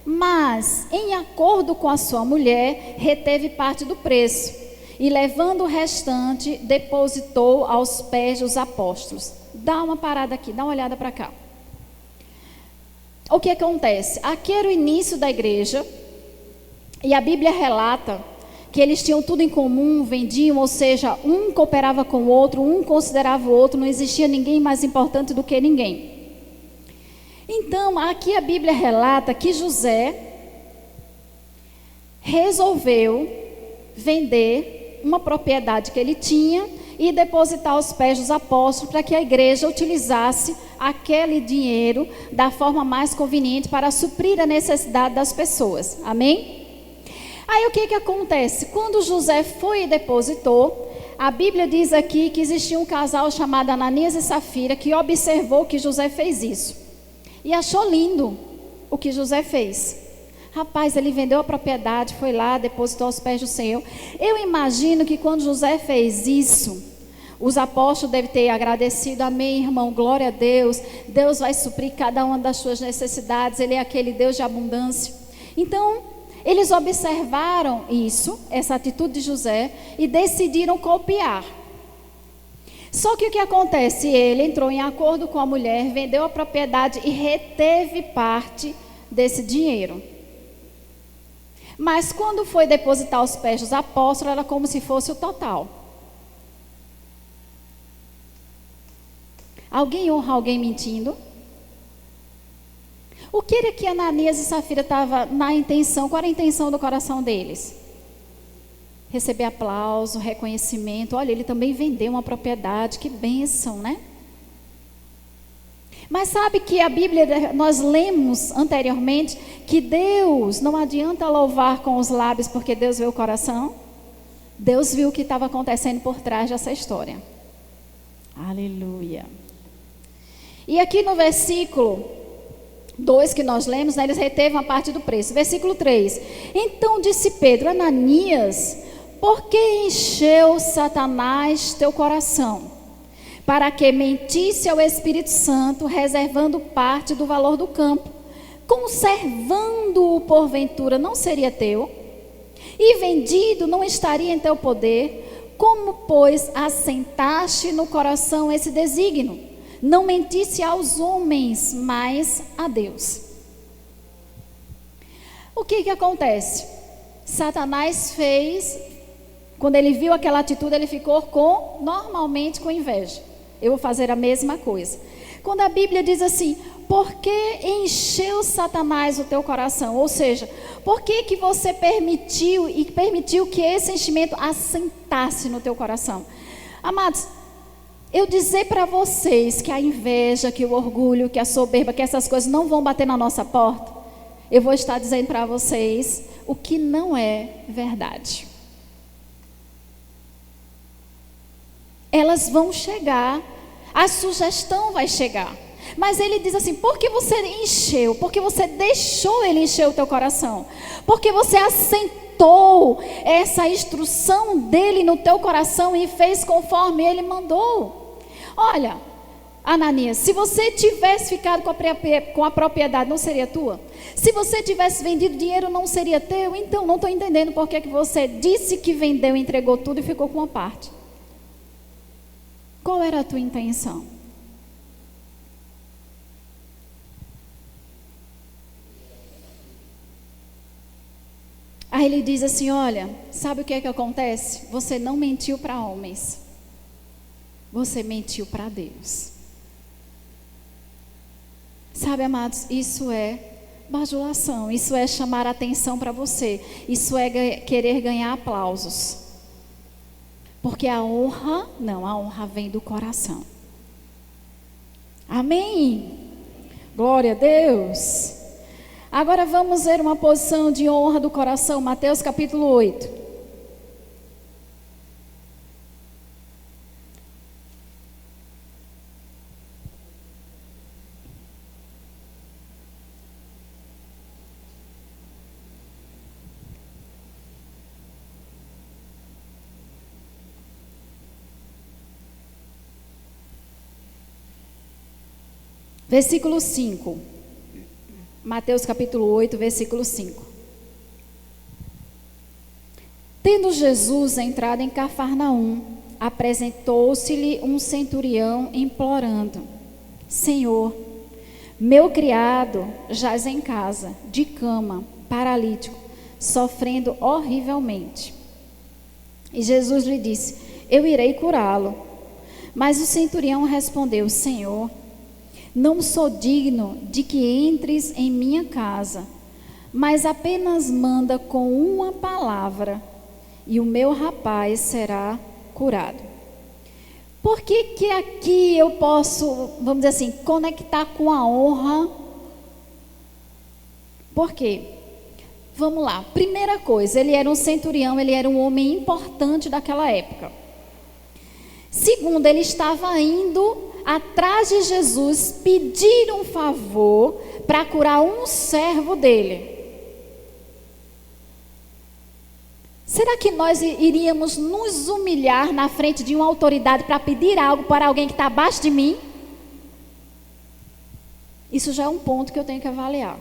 Mas, em acordo com a sua mulher, reteve parte do preço e, levando o restante, depositou aos pés dos apóstolos. Dá uma parada aqui, dá uma olhada para cá. O que acontece? Aqui era o início da igreja e a Bíblia relata que eles tinham tudo em comum, vendiam, ou seja, um cooperava com o outro, um considerava o outro, não existia ninguém mais importante do que ninguém. Então, aqui a Bíblia relata que José resolveu vender uma propriedade que ele tinha e depositar aos pés dos apóstolos para que a igreja utilizasse aquele dinheiro da forma mais conveniente para suprir a necessidade das pessoas. Amém? Aí o que acontece? Quando José foi e depositou, a Bíblia diz aqui que existia um casal chamado Ananias e Safira que observou que José fez isso. E achou lindo o que José fez. Rapaz, ele vendeu a propriedade, foi lá, depositou aos pés do Senhor. Eu imagino que quando José fez isso, os apóstolos devem ter agradecido. Amém, irmão, glória a Deus. Deus vai suprir cada uma das suas necessidades. Ele é aquele Deus de abundância. Então, eles observaram isso, essa atitude de José, e decidiram copiar. Só que o que acontece? Ele entrou em acordo com a mulher, vendeu a propriedade e reteve parte desse dinheiro. Mas quando foi depositar aos pés dos apóstolos, era como se fosse o total. Alguém honra alguém mentindo? O que era que Ananias e Safira estavam na intenção? Qual era a intenção do coração deles? Receber aplauso, reconhecimento. Olha, ele também vendeu uma propriedade, que bênção, né? Mas sabe que a Bíblia, nós lemos anteriormente, que Deus, não adianta louvar com os lábios, porque Deus vê o coração. Deus viu o que estava acontecendo por trás dessa história. Aleluia. E aqui no versículo 2 que nós lemos, né, eles reteve uma parte do preço. Versículo 3. Então disse Pedro: Ananias, por que encheu Satanás teu coração? Para que mentisse ao Espírito Santo, reservando parte do valor do campo. Conservando-o porventura, não seria teu? E vendido, não estaria em teu poder? Como, pois, assentaste no coração esse desígnio? Não mentisse aos homens, mas a Deus. O que acontece? Satanás fez, quando ele viu aquela atitude, ele ficou normalmente com inveja. Eu vou fazer a mesma coisa. Quando a Bíblia diz assim, por que encheu Satanás o teu coração? Ou seja, por que você permitiu que esse enchimento assentasse no teu coração? Amados, eu dizer para vocês que a inveja, que o orgulho, que a soberba, que essas coisas não vão bater na nossa porta, eu vou estar dizendo para vocês o que não é verdade. Elas vão chegar, a sugestão vai chegar. Mas ele diz assim, por que você encheu? Porque você deixou ele encher o teu coração. Porque você assentou essa instrução dele no teu coração e fez conforme ele mandou. Olha, Ananias, se você tivesse ficado com a propriedade, não seria tua? Se você tivesse vendido dinheiro, não seria teu? Então, não estou entendendo por que você disse que vendeu, entregou tudo e ficou com uma parte. Qual era a tua intenção? Aí ele diz assim, olha, sabe o que é que acontece? Você não mentiu para homens. Você mentiu para Deus. Sabe, amados, isso é bajulação, isso é chamar a atenção para você. Isso é querer ganhar aplausos. Porque a honra vem do coração. Amém? Glória a Deus. Agora vamos ver uma posição de honra do coração, Mateus capítulo 8. Versículo 5. Mateus capítulo 8, versículo 5. Tendo Jesus entrado em Cafarnaum, apresentou-se-lhe um centurião implorando: Senhor, meu criado jaz em casa, de cama, paralítico, sofrendo horrivelmente. E Jesus lhe disse: eu irei curá-lo. Mas o centurião respondeu: Senhor, não sou digno de que entres em minha casa, mas apenas manda com uma palavra, e o meu rapaz será curado. Por que aqui eu posso, vamos dizer assim, conectar com a honra? Por quê? Vamos lá. Primeira coisa, ele era um centurião, ele era um homem importante daquela época. Segundo, ele estava indo atrás de Jesus pedir um favor para curar um servo dele. Será que nós iríamos nos humilhar na frente de uma autoridade para pedir algo para alguém que está abaixo de mim? Isso já é um ponto que eu tenho que avaliar.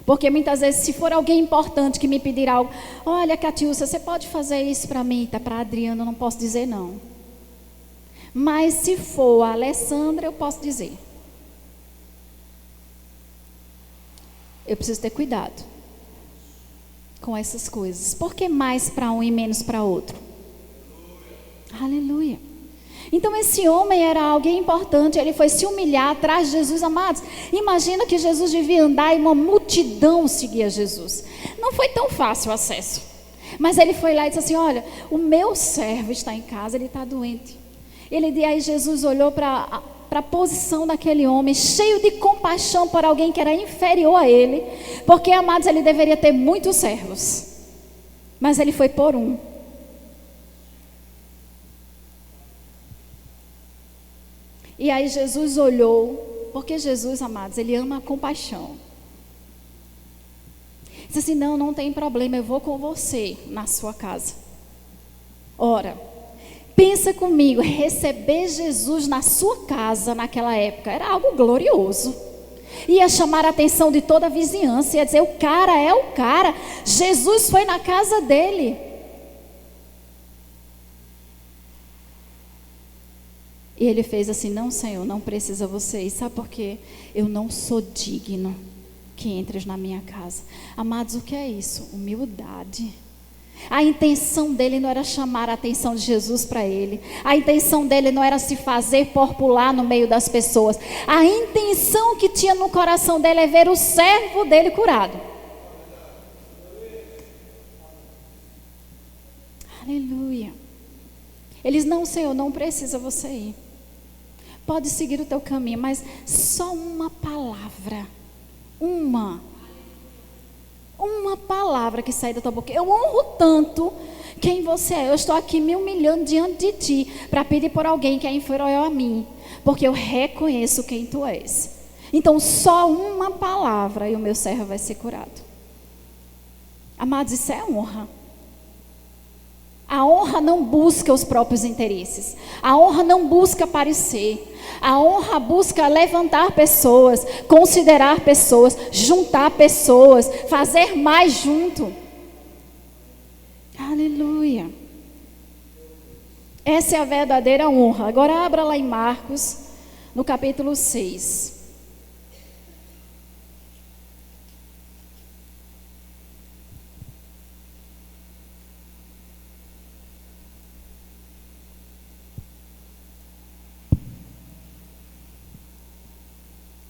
Porque muitas vezes, se for alguém importante que me pedir algo: olha, Catiúcia, você pode fazer isso para mim? Tá, para a Adriana eu não posso dizer não. Mas se for a Alessandra, eu posso dizer. Eu preciso ter cuidado com essas coisas. Por que mais para um e menos para outro? Aleluia. Então esse homem era alguém importante, ele foi se humilhar atrás de Jesus, amados. Imagina que Jesus devia andar e uma multidão seguia Jesus. Não foi tão fácil o acesso. Mas ele foi lá e disse assim: olha, o meu servo está em casa, ele está doente. Aí Jesus olhou para a posição daquele homem, cheio de compaixão por alguém que era inferior a ele, porque, amados, ele deveria ter muitos servos, mas ele foi por um. E aí Jesus olhou, porque Jesus, amados, ele ama a compaixão. Disse assim: não tem problema, eu vou com você na sua casa. Ora, pensa comigo, receber Jesus na sua casa naquela época era algo glorioso. Ia chamar a atenção de toda a vizinhança, ia dizer: o cara é o cara, Jesus foi na casa dele. E ele fez assim: não, Senhor, não precisa você ir. Sabe por quê? Eu não sou digno que entres na minha casa. Amados, o que é isso? Humildade. A intenção dele não era chamar a atenção de Jesus para ele. A intenção dele não era se fazer popular no meio das pessoas. A intenção que tinha no coração dele é ver o servo dele curado. Aleluia. Eles: não, Senhor, não precisa você ir. Pode seguir o teu caminho, mas só uma palavra. Uma palavra que sai da tua boca. Eu honro tanto quem você é. Eu estou aqui me humilhando diante de ti para pedir por alguém que é inferior a mim, porque eu reconheço quem tu és. Então só uma palavra e o meu servo vai ser curado. Amados, isso é honra. A honra não busca os próprios interesses. A honra não busca aparecer. A honra busca levantar pessoas, considerar pessoas, juntar pessoas, fazer mais junto. Aleluia. Essa é a verdadeira honra. Agora abra lá em Marcos, no capítulo 6.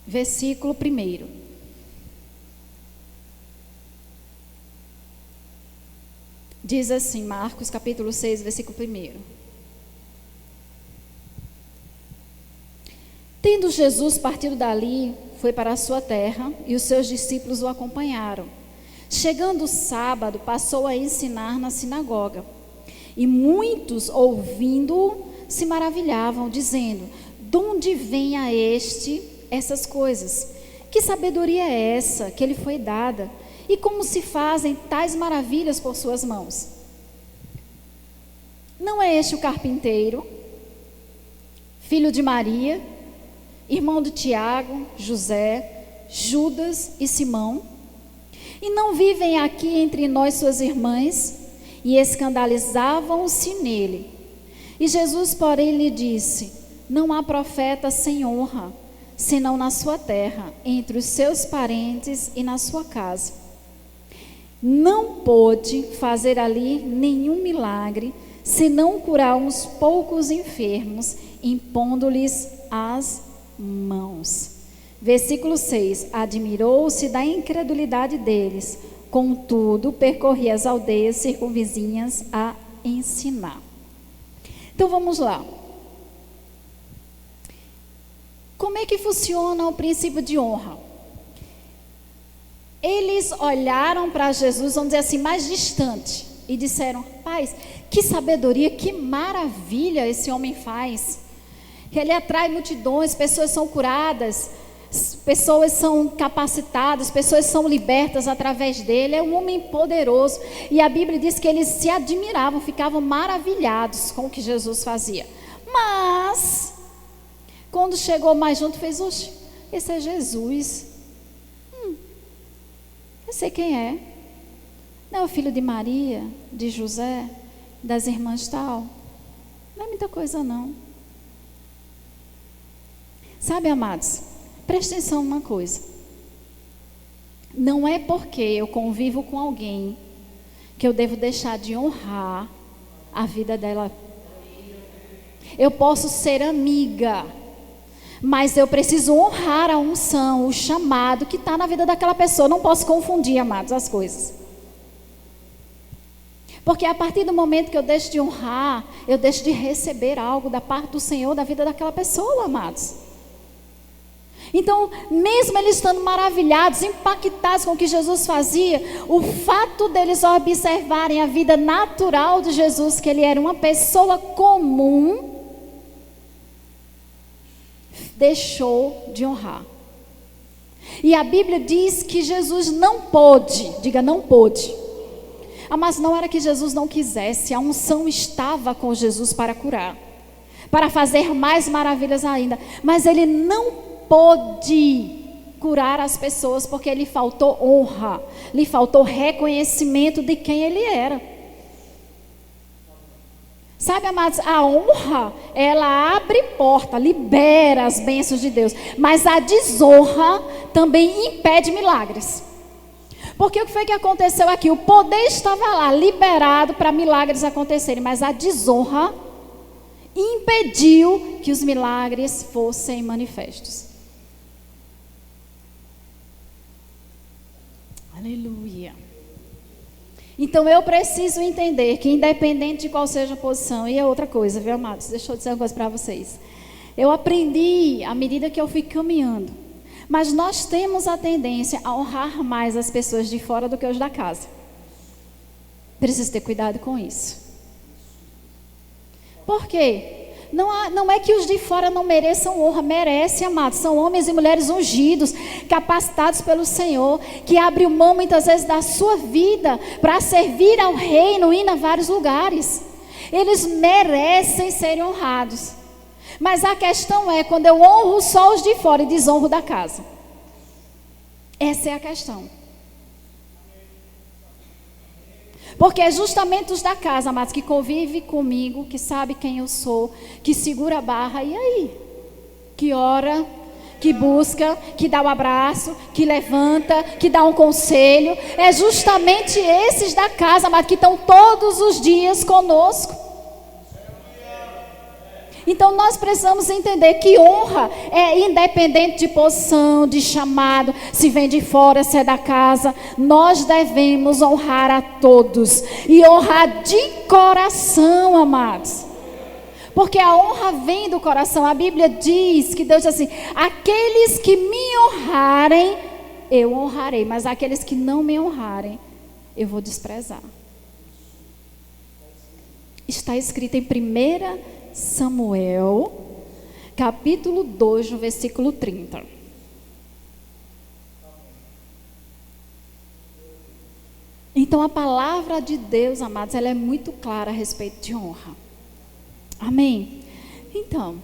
Versículo 1. Diz assim, Marcos capítulo 6, versículo 1. Tendo Jesus partido dali, foi para a sua terra, e os seus discípulos o acompanharam. Chegando o sábado, passou a ensinar na sinagoga. E muitos, ouvindo-o, se maravilhavam, dizendo: de onde vem a este essas coisas? Que sabedoria é essa que lhe foi dada? E como se fazem tais maravilhas por suas mãos? Não é este o carpinteiro, filho de Maria, irmão de Tiago, José, Judas e Simão? E não vivem aqui entre nós suas irmãs? E escandalizavam-se nele. E Jesus, porém, lhe disse: não há profeta sem honra, senão na sua terra, entre os seus parentes e na sua casa. Não pôde fazer ali nenhum milagre, senão curar uns poucos enfermos, impondo-lhes as mãos. Versículo 6. Admirou-se da incredulidade deles, contudo percorria as aldeias circunvizinhas a ensinar. Então vamos lá. Como é que funciona o princípio de honra? Eles olharam para Jesus, vamos dizer assim, mais distante, e disseram: rapaz, que sabedoria, que maravilha esse homem faz. Ele atrai multidões, pessoas são curadas, pessoas são capacitadas, pessoas são libertas através dele. É um homem poderoso. E a Bíblia diz que eles se admiravam, ficavam maravilhados com o que Jesus fazia. Mas, quando chegou mais junto, fez: oxe, esse é Jesus. Eu sei quem é. Não é o filho de Maria, de José, das irmãs tal? Não é muita coisa não. Sabe, amados, presta atenção numa coisa. Não é porque eu convivo com alguém que eu devo deixar de honrar a vida dela. Eu posso ser amiga, mas eu preciso honrar a unção, o chamado que está na vida daquela pessoa. Não posso confundir, amados, as coisas. Porque a partir do momento que eu deixo de honrar, eu deixo de receber algo da parte do Senhor, da vida daquela pessoa, amados. Então, mesmo eles estando maravilhados, impactados com o que Jesus fazia, o fato deles observarem a vida natural de Jesus, que ele era uma pessoa comum, deixou de honrar. E a Bíblia diz que Jesus não pôde, diga não pôde. Mas não era que Jesus não quisesse, a unção estava com Jesus para curar, para fazer mais maravilhas ainda, mas ele não pôde curar as pessoas porque lhe faltou honra, lhe faltou reconhecimento de quem ele era. Sabe, amados, a honra, ela abre porta, libera as bênçãos de Deus, mas a desonra também impede milagres. Porque o que foi que aconteceu aqui? O poder estava lá, liberado para milagres acontecerem, mas a desonra impediu que os milagres fossem manifestos. Aleluia. Então eu preciso entender que independente de qual seja a posição, e é outra coisa, viu, amados? Deixa eu dizer uma coisa para vocês. Eu aprendi à medida que eu fui caminhando, mas nós temos a tendência a honrar mais as pessoas de fora do que os da casa. Preciso ter cuidado com isso. Por quê? Não é que os de fora não mereçam honra, merecem, amados. São homens e mulheres ungidos, capacitados pelo Senhor, que abrem mão muitas vezes da sua vida para servir ao reino e ir a vários lugares. Eles merecem serem honrados. Mas a questão é quando eu honro só os de fora e desonro da casa. Essa é a questão. Porque é justamente os da casa, amados, que convive comigo, que sabe quem eu sou, que segura a barra, e aí? Que ora, que busca, que dá o abraço, que levanta, que dá um conselho. É justamente esses da casa, amados, que estão todos os dias conosco. Então nós precisamos entender que honra é independente de posição, de chamado, se vem de fora, se é da casa. Nós devemos honrar a todos e honrar de coração, amados. Porque a honra vem do coração. A Bíblia diz que Deus diz assim: aqueles que me honrarem, eu honrarei, mas aqueles que não me honrarem, eu vou desprezar. Está escrito em 1 Samuel, capítulo 2, no versículo 30. Então a palavra de Deus, amados, ela é muito clara a respeito de honra. Amém? Então,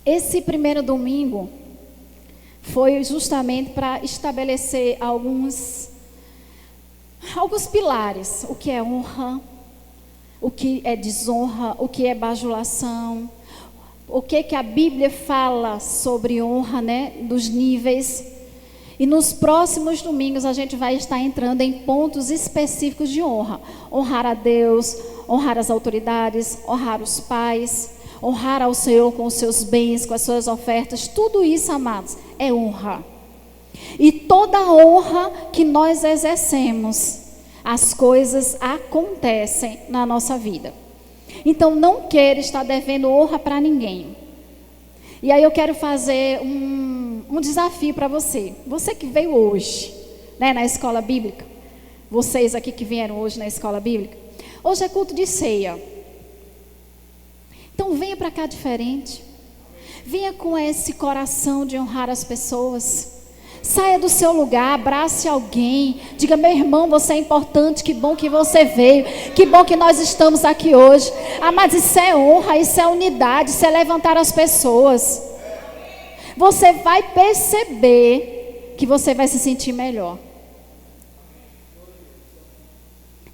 Esse primeiro domingo foi justamente para estabelecer alguns pilares. O que é honra, o que é desonra, o que é bajulação, o que a Bíblia fala sobre honra, né? Dos níveis. E nos próximos domingos a gente vai estar entrando em pontos específicos de honra. Honrar a Deus, honrar as autoridades, honrar os pais, honrar ao Senhor com os seus bens, com as suas ofertas. Tudo isso, amados, é honra. E toda honra que nós exercemos, as coisas acontecem na nossa vida. Então não queira estar devendo honra para ninguém. E aí eu quero fazer um desafio para você. Você que veio hoje, né, na escola bíblica. Vocês aqui que vieram hoje na escola bíblica. Hoje é culto de ceia. Então venha para cá diferente. Venha com esse coração de honrar as pessoas. Saia do seu lugar, abrace alguém. Diga: meu irmão, você é importante, que bom que você veio. Que bom que nós estamos aqui hoje. Ah, mas isso é honra, isso é unidade, isso é levantar as pessoas. Você vai perceber que você vai se sentir melhor.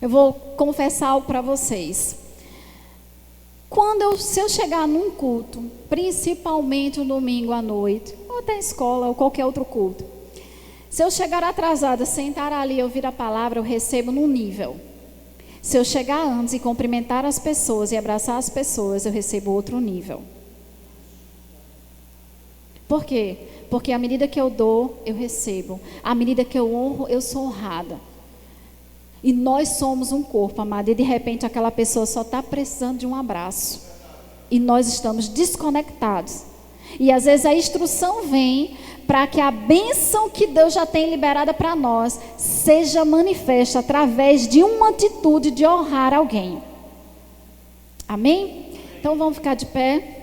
Eu vou confessar algo para vocês. Se eu chegar num culto, principalmente um domingo à noite, ou até escola, ou qualquer outro culto, se eu chegar atrasada, sentar ali e ouvir a palavra, eu recebo num nível. Se eu chegar antes e cumprimentar as pessoas e abraçar as pessoas, eu recebo outro nível. Por quê? Porque à medida que eu dou, eu recebo. À medida que eu honro, eu sou honrada. E nós somos um corpo, amado. E de repente aquela pessoa só está precisando de um abraço. E nós estamos desconectados. E às vezes a instrução vem para que a bênção que Deus já tem liberada para nós seja manifesta através de uma atitude de honrar alguém. Amém? Então vamos ficar de pé.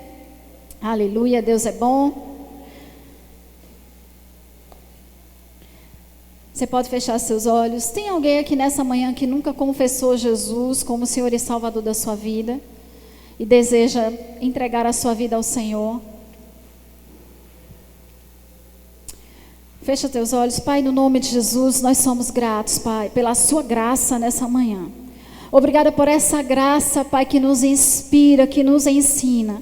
Aleluia, Deus é bom. Você pode fechar seus olhos. Tem alguém aqui nessa manhã que nunca confessou Jesus como Senhor e Salvador da sua vida e deseja entregar a sua vida ao Senhor? Fecha teus olhos. Pai, no nome de Jesus, nós somos gratos, Pai, pela sua graça nessa manhã. Obrigada por essa graça, Pai, que nos inspira, que nos ensina.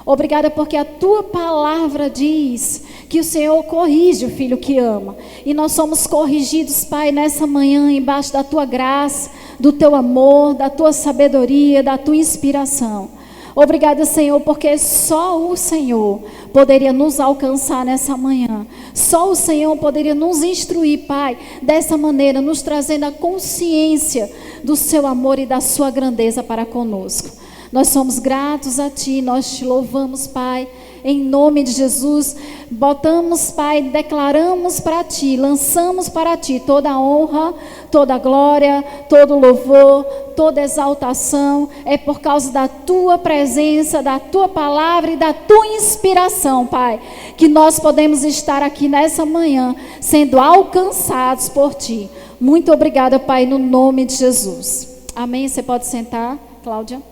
Obrigada porque a tua palavra diz que o Senhor corrige o filho que ama. E nós somos corrigidos, Pai, nessa manhã, embaixo da tua graça, do teu amor, da tua sabedoria, da tua inspiração. Obrigada, Senhor, porque só o Senhor poderia nos alcançar nessa manhã. Só o Senhor poderia nos instruir, Pai, dessa maneira, nos trazendo a consciência do seu amor e da sua grandeza para conosco. Nós somos gratos a Ti, nós Te louvamos, Pai, em nome de Jesus. Botamos, Pai, declaramos para Ti, lançamos para Ti toda a honra, toda a glória, todo o louvor, toda a exaltação. É por causa da Tua presença, da Tua palavra e da Tua inspiração, Pai, que nós podemos estar aqui nessa manhã, sendo alcançados por Ti. Muito obrigada, Pai, no nome de Jesus. Amém? Você pode sentar, Cláudia.